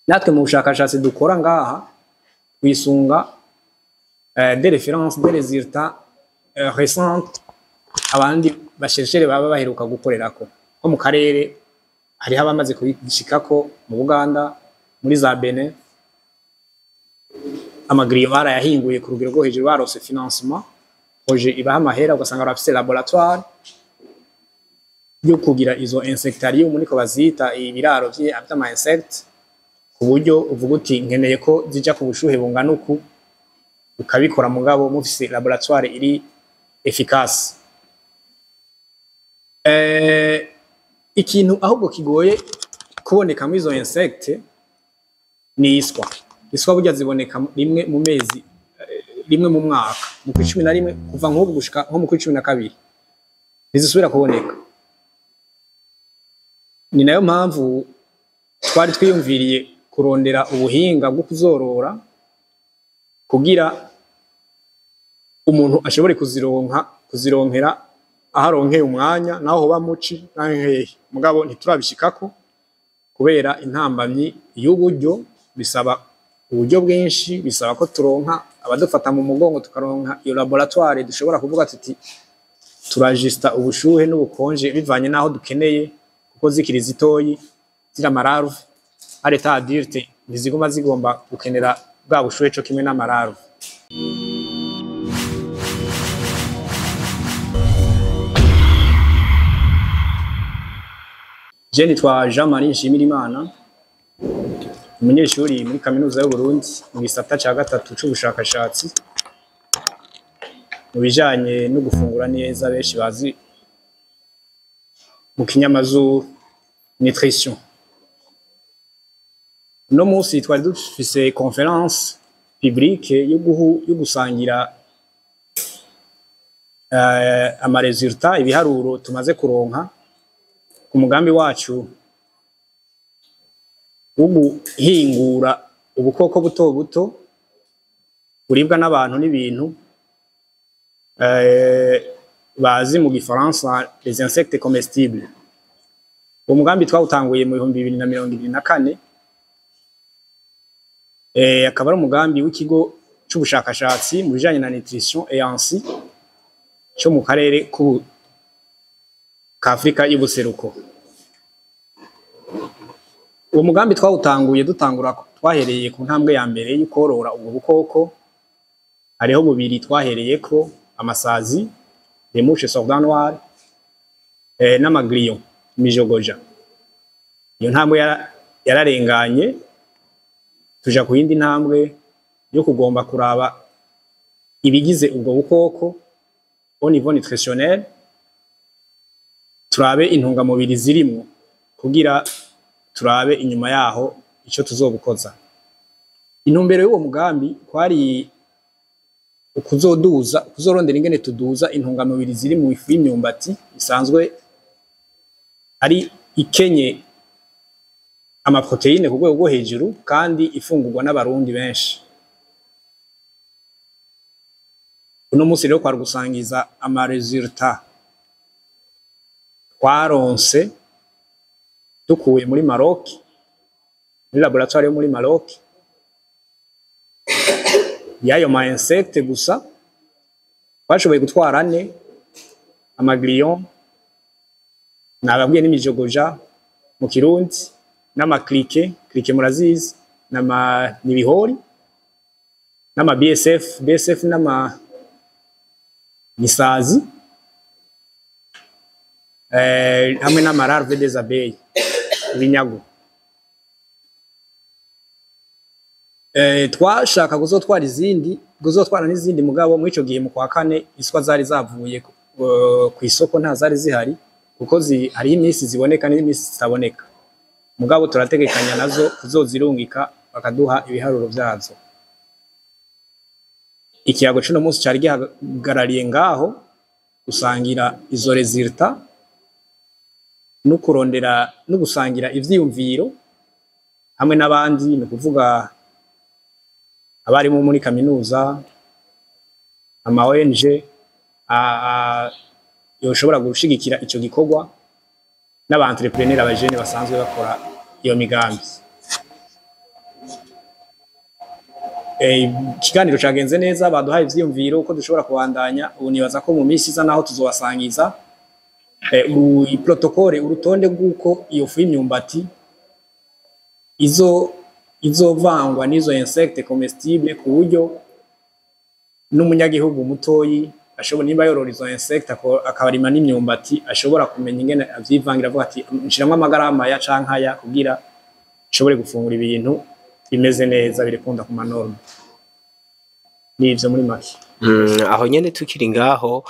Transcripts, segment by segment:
natwe mu bushakashatsi dukora ngaha twisunga des références des résultats récentes abandi bashereshere baba baheruka gukorerako nko mu karere hariho abamaze kubishikako mu Buganda muri za Benin amagriyo barayahinguye ku rugero rwo hejuru barose financement projet ibaha amahera ugasanga barafise laboratoire yo kugira izo insectarium niko bazita ibiraro vy'ama insect ku buryo uvuga uti nkeneye ko zija ku bushuhe bungana uku ukabikora mugabo mufise laboratoire iri efficace. Ikintu ahubwo kigoye kuboneka muri izo insect ni iswa burya ziboneka rimwe mu mezi rimwe mu mwaka mu 11 kuva nk'ubu gushika nko mu 12 ntizisubira kuboneka. Ni nayo mpamvu twari twiyumviriye kurondera ubuhinga bwo kuzorora kugira umuntu ashobore kuzironkera aharonkeye umwanya naho hoba muci nankehe mugabo ntiturabishikako kubera intambamyi y'uburyo bisaba uburyo bwinshi bisaba ko turonka abadufata mu mugongo tukaronka iyo laboratoire dushobora kuvuga tuti turajista ubushuhe n'ubukonje bivanye naho dukeneye kuko zikiri zitoyi zira mararuve areta adulte ntiziguma zigomba gukenera bwa bushuhe cyo kimwe n'amararuve. Je nitwa Jean Marie Nshimirimana umunyeshuri muri kaminuza y'u Burundi mu gisata ca gatatu c'ubushakashatsi mu bijanye no gufungura neza benshi bazi mu kinyamazu nutrition. No munsi twari dufise conference publique yo gusangira ama resultat ibiharuro tumaze kuronka ku mugambi wacu wo guhingura ubukoko buto buto buribwa n'abantu n'ibintu bazi mu gifaransa les insectes comestibles. Uwo mugambi twawutanguye mu 2024 akaba ari umugambi w'ikigo c'ubushakashatsi mu bijanye na nutrition et ainsi cyo mu karere ka Afrika y'ubuseruko. Uwo mugambi twawutanguye twahereye ku ntambwe ya mbere y'ukorora ubwo bukoko hariho bubiri twahereyeko amasazi les mouches sordas noires n'amagriyo mijogoja. Iyo ntambwe yararenganye tuja ku yindi ntambwe yo kugomba kuraba ibigize ubwo bukoko au niveau nutritionnel turabe intungamubiri zirimo kugira turabe inyuma yaho ico tuzobukoza. Intumbero y'uwo mugambi kwari kuzorondera ingene tuduza intungamubiri ziri mu ifu y'imyumbati isanzwe ari ikenye amaproteine ku rwego rwo hejuru kandi ifungurwa n'abarundi benshi. Uno munsi rero kwari gusangiza ama resultat twaronse dukuye muri Maroc muri laboratoire yo muri Maroc yayo ma insecte gusa bashoboye gutwara ane amagriyon nababwiye n'imijogoja mu Kirundi n'amaklike murazizi n'ibihori n'ama BSF n'ama misazi hamwe n'amararve des abeilles ibinyago. Twashaka kuzotwara n'izindi mugabo muri ico gihe mu kwa kane iswa zari zavuye ku isoko nta zari zihari kuko hari imisi ziboneka n'imisi zitaboneka mugabo turategekanya nazo kuzozirungika bakaduha ibiharuro vyazo. Ikiyago cino munsi cari gihagarariye ngaho gusangira izo resultat no kurondera no gusangira ivyiyumviro hamwe n'abandi no kuvuga abari muri kaminuza ama ONG yoshobora gushigikira ico gikorwa n'aba entrepreneur abajene basanzwe bakora iyo migambi. ikiganiro cagenze neza, baduhaye ivyiyumviro uko dushobora kubandanya. Ubu nibaza ko mu minsi iza naho tuzobasangiza protokole, urutonde rw'uko iyo fu y'imyumbati izovangwa n'izo insectes comestibles, ku buryo n'umunyagihugu mutoyi ashobora nimba yorora izo insectes akabarima n'imyumbati ashobora kumenya ingene avyivangira, avuga ati nshiramwo amagarama ya cankaya kugira ashobore gufungura ibintu bimeze neza birekunda ku manorme. Nivyo muri make. Aho nyene tukiri ngaho,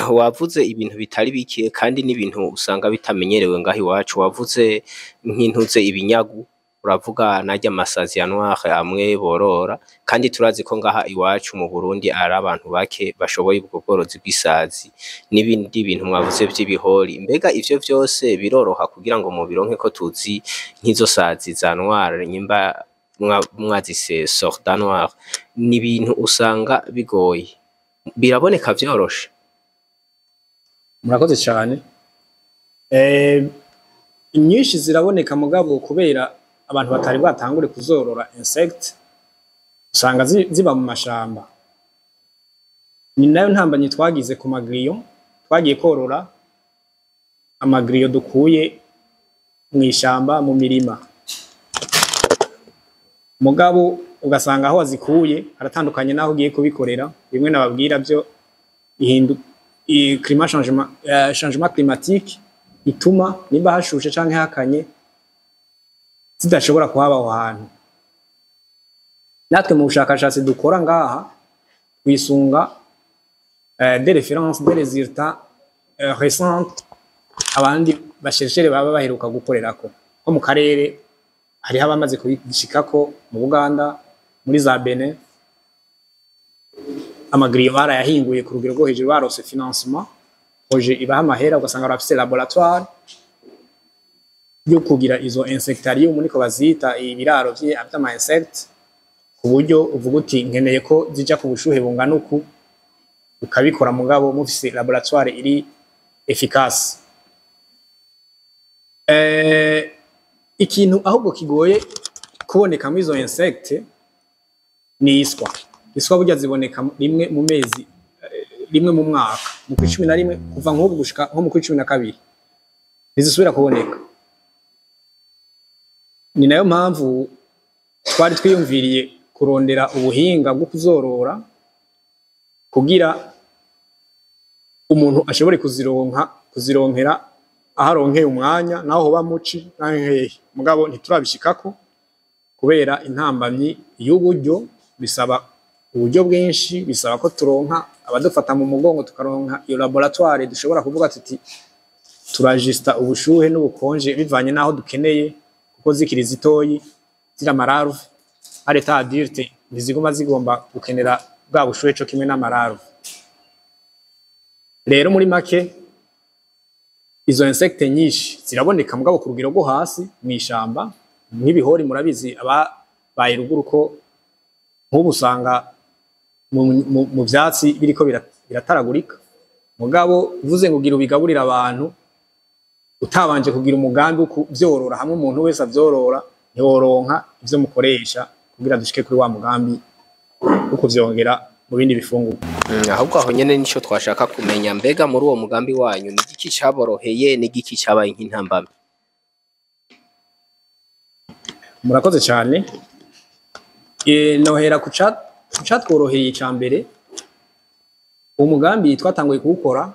wavuze ibintu bitari bike kandi n'ibintu usanga bitamenyerewe ngaho iwacu. Wavuze nk'intuze ibinyagu, uravuga narya amasazi ya noir amwe borora, kandi turazi ko ngaha iwacu mu Burundi ari abantu bake bashoboye ubwo bworozi bw'isazi n'ibindi bintu mwavuze vy'ibihori. Mbega ivyo vyose biroroha kugira ngo mubironke ko tuzi nk'izo sazi za noir nyimba mwazise sorda noir, ni ibintu usanga bigoye, biraboneka vyoroshe? Murakoze cyane. Inyinshi ziraboneka mugabo kubera abantu batari batangure kuzorora insect usanga ziba mu mashamba. Ni nayo ntambanye twagize ku magriyo, twagiye korora amagriyo dukuye mu ishamba mu mirima, mugabo ugasanga aho wazikuye haratandukanye naho ugiye kubikorera. Bimwe nababwira byo changement climatique ituma nimba hashushe canke hakanye zidashobora kuhaba aho hantu. Natwe mu bushakashatsi dukora ngaha twisunga des références, des résultats récents abandi bashereshere baba baheruka gukorerako. Nko mu karere hariho abamaze kubishikako mu Buganda, muri za Benin, amagriyo barayahinguye ku rugero rwo hejuru, barose financement, projet ibaha amahera, ugasanga barafise laboratoire yo kugira izo insectarium niko bazita, ibiraro vy'ama insects, ku buryo uvuga uti nkeneye ko zija ku bushuhe bungana uku, ukabikora mugabo mufise laboratoire iri efficace. Ikintu ahubwo kigoye kuboneka muri izo insectes ni iswa. Iswa burya ziboneka rimwe mu mezi, rimwe mu mwaka, mu 11 kuva nk'ubu gushika nko mu 12 ntizisubira kuboneka. Ni nayo mpamvu twari twiyumviriye kurondera ubuhinga bwo kuzorora kugira umuntu ashobore kuzironkera aharonkeye umwanya naho hoba muci nankehe. Mugabo ntiturabishikako kubera intambamyi y'uburyo, bisaba uburyo bwinshi, bisaba ko turonka abadufata mu mugongo, tukaronka iyo laboratoire dushobora kuvuga tuti turajista ubushuhe n'ubukonje bivanye naho dukeneye, kuko zikiri zitoyi zira mararuve ari ta adulte ntiziguma zigomba gukenera bwa bushuhe cyo kimwe n'amararuve. Rero muri make izo insectes nyinshi ziraboneka mugabo ku rugero rwo hasi mu ishamba, nk'ibihori murabizi ababaye ruguru ko nk'ubu usanga mu vyatsi biriko birataragurika. Mugabo uvuze ngo ugira ubigaburira abantu utabanje kugira umugambi wo kuvyorora hamwe, umuntu wese avyorora ntiworonka ivyo mukoresha kugira dushike kuri wa mugambi wo kuvyongera mu bindi bifungurwa. Ahubwo aho nyene nico twashaka kumenya, mbega muri uwo mugambi wanyu ni igiki caboroheye, ni igiki cabaye nk'intambamyi? Murakoze cyane. Nohera kucatworoheye ca mbere, uwo mugambi twatanguye kuwukora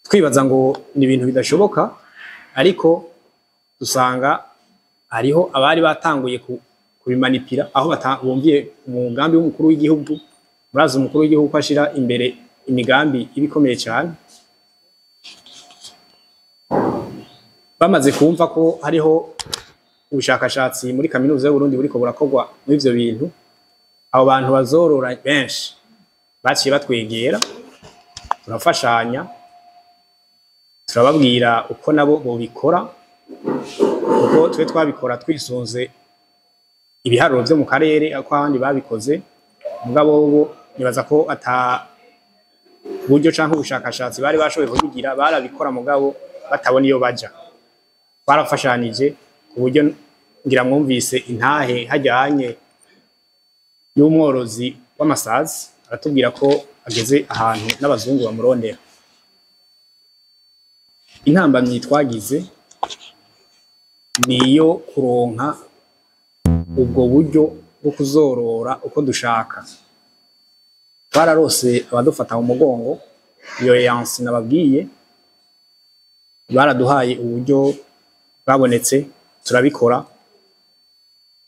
twibaza ngo ni ibintu bidashoboka, ariko dusanga hariho abari batanguye kubimanipira, aho bumviye umugambi w'umukuru w'igihugu. Murazi umukuru w'igihugu ko ashira imbere imigambi ibikomeye cyane. Bamaze kumva ko hariho ubushakashatsi muri kaminuza y'u Burundi buriko burakorwa muri ivyo bintu, abo bantu bazorora benshi baciye batwegera, turafashanya, turababwira uko nabo bobikora, kuko twe twabikora twisunze ibiharuro vyo mu karere ako abandi babikoze. Mugabo bo nibaza ko ata buryo canke ubushakashatsi bari bashoboye kubigira, barabikora mugabo batabona iyo baja. Barafashanije ku buryo ngira mwumvise intahe hajyanye y'umworozi w'amasazi aratubwira ko ageze ahantu n'abazungu bamurondera. Intambamyi twagize niyo kuronka ubwo buryo bwo kuzorora uko dushaka. Twararose abadufata mu mugongo, iyo yansi nababwiye, baraduhaye uburyo bwabonetse turabikora.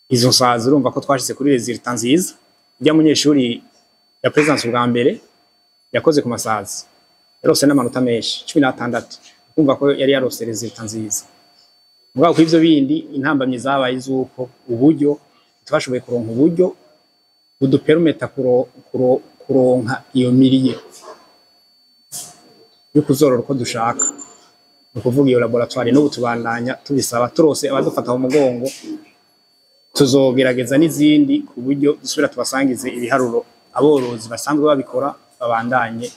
Izo nsazi urumva ko twashize kuri resultat nziza. Ujya munyeshuri ya presence bwa mbere yakoze ku masazi yarose n'amanota menshi 16, urumva ko yari yarose resultat nziza. Mugabo ku ivyo bindi intambamye zabaye izuko uburyo twashoboye kuronka uburyo budupermeta kuronka iyo miriye yo kuzorora uko dushaka. Ukuvuga iyo laboratoire no tubandanya tubisaba turose abadufata mu mugongo, tuzogerageza n'izindi ku buryo dusubira tubasangize ibiharuro aborozi basanzwe babikora babandanye.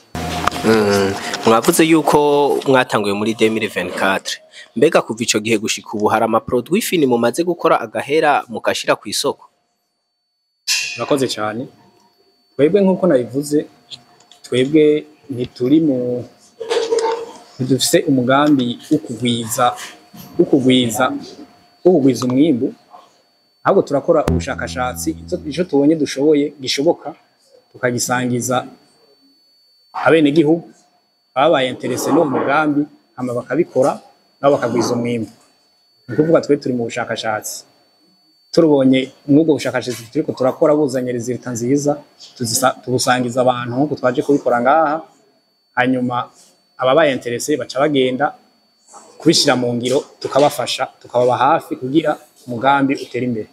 Mwavuze yuko mwatanguye muri 2024, mbega kuva ico gihe gushika ubu hari ama produit fini mumaze gukora agahera mukashira ku isoko? Murakoze cyane. Twebwe nkuko nabivuze, twebwe ntituri dufise umugambi ukugwiza umwimbu, ahubwo turakora ubushakashatsi ico tubonye gishoboka tukagisangiza abene gihugu ababaye interesse no mugambi hama bakabikora nabo bakagwiza umwimbu. Ukuvuga twe turi mu bushakashatsi, turubonye mwugo bushakashatsi turiko turakora buzanye resultat nziza tubusangiza abantu nkuko twaje kubikora ngaha, hanyuma ababaye interesse baca bagenda kubishira mu ngiro tukabafasha tukababa hafi kugira umugambi utera imbere.